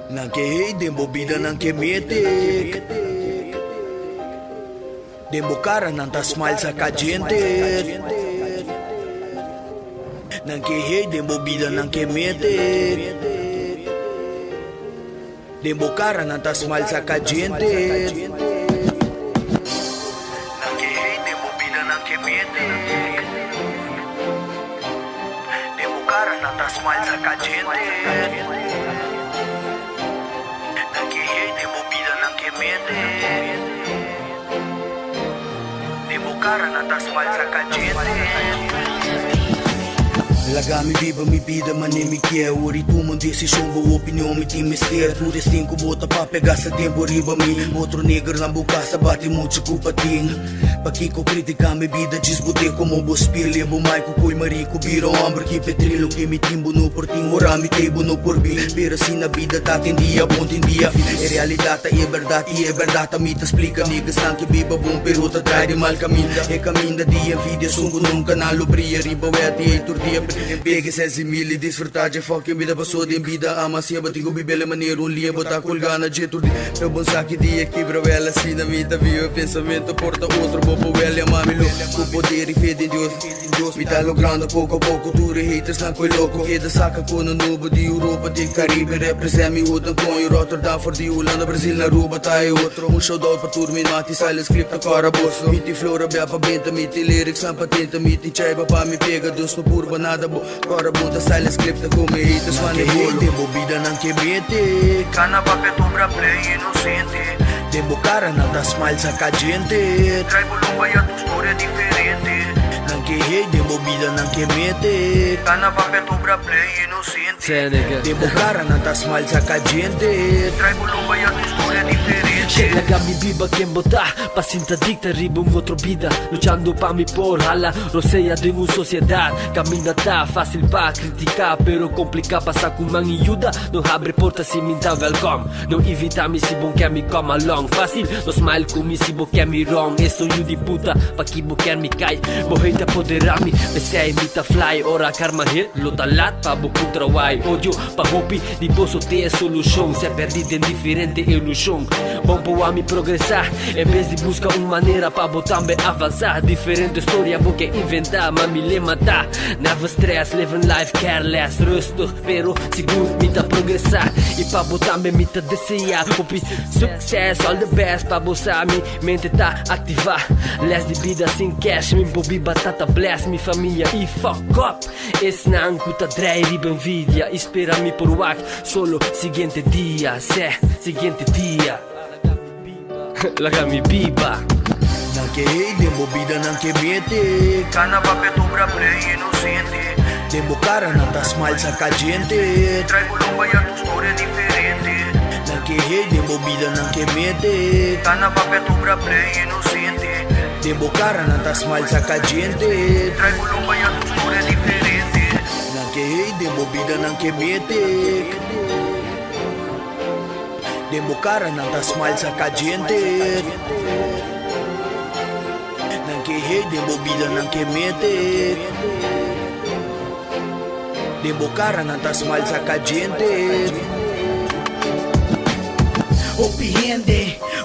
Nanke dembo bida nanke metik Dembo cara nanta smile sa kajente Nanke dembo bida nanke metik Dembo cara nanta smile sa kajente Nanke dembo bida nanke metik Dembo cara nanta smile sa kajente Cara na tasmal sa kajente Lagami viva mi vida mane mi quer Ori tu mon decisão vou opinião mi tem mistério Tu destino bota pa pegar sa tempo riba mi Outro negro na boca sa bate muito culpa ting Paqui ko critica mi vida desbotei como bospir Lebo mai ko koi marico biro amber que petrilo que mi timbo no portinho ora mi teibo no porbi Pero assim na vida tá tem dia bom tem dia É realidade é verdade e é verdade me te explica Niggas não que viva bom pero tá trai de mal caminho É caminho da dia vida sungo num canal brilha riba weti e tur dia Bege se simili disfrutar de fucking vida passou de vida ama se abatigo bibele maneiro um lia botar colgana de tur meu bom saque dia quebra ela assim na vida viu pensamento porta outro bobo ela mamilo o poder e fé de Deus me tá logrando pouco a pouco tu haters não coi louco que da saca com no novo de Europa de Caribe represent me o com Rotterdam for de Holanda Brasil na Aruba tá é outro show dol para turma mati silence clip na cara bosso miti flora beba benta miti lyrics na patenta miti chaiba pa me pega dos no purba nada Agora bunda silent script na come haters mano Dembo bida nang kemete Kana papel tubra play inocente Dembo cara nada smile sa kajente Trai bolumba ya tu história diferente Nang que dembo bida nang kemete Kana papel tubra play inocente Dembo cara nada smile sa kajente Trai bolumba ya tu história diferente Lagami viva quien votar pa dicta riba un outro vida luchando pa mi por hala roceia de una sociedad camina tá fácil pa criticar pero complica passar com man e ajuda não abre porta se me dá welcome não evita me se bom quer me come along fácil não smile com me se bom quer me wrong é sonho de puta pa que bom quer me cai morrer apoderar me pensei me tá fly ora karma hit luta lat pa bo contra why odio pa hopi di posso ter solução se perdido em diferente ilusão bom para me progressar em vez de buscar uma maneira para botar me avançar diferente história vou que inventar mas me lhe matar never stress living life careless rustig pero seguro me tá progressar e para botar me tá desejar hope success all the best para botar me mente tá ativar less de vida sem cash me bobi batata bless mi família e fuck up esse não cuta drei riba envidia espera-me por whack solo seguinte dia seguinte dia Lagami viva Nanke dembo bida nanke mete Kana papel tubra play inocente Dembo cara nanta smile sa kajente Trai bolumba ya tu história diferente Nanke dembo bida nanke mete Kana papel tubra play inocente Dembo cara nanta smile sa kajente Trai bolumba ya tu história diferente Nanke dembo bida nanke mete Dembo cara nanta smile sa kajente Nanke dembo bida nanke mete Dembo cara nanta smile sa kajente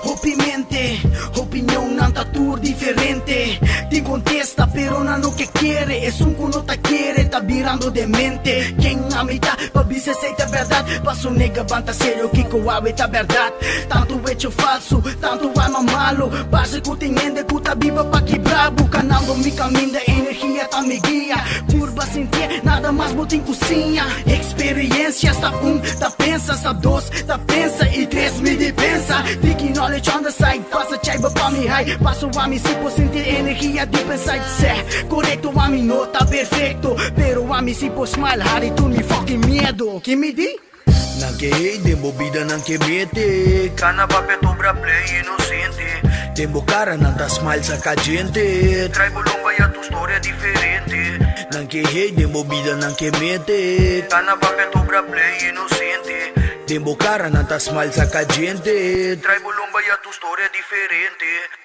Hopi mente, opinião nanta tour diferente Te contesta pero não no que quiere Es un no te quiere, tá virando demente Quem a mitad, pa se aceita a verdade Passo nega, banta sério que coabe tá verdade Tanto hecho falso, tanto alma malo Básico tem ende, cuta viva pa que brabo Canal do mi caminho, energia tá me guia Curva sem ter, nada mais botem cozinha Experiências, tá tá pensa Tá dois, tá pensa e três me depensa Thinking knowledge on the side, passa chaiba pa me high Passo a mim se por sentir energia de pensar de ser Correto a mim não tá perfeito Pero a mim se por smile hard e tu me fucking medo Que me di? Nanke dembo bida nanke mete Kana papel tubra play inocente Dembo cara nanta smile sa kajente Trai bolumba ya tu história diferente Nanke dembo bida nanke mete Kana papel tubra play inocente Dembo cara nanta smile sa kajente Trai bolumba ya tu história diferente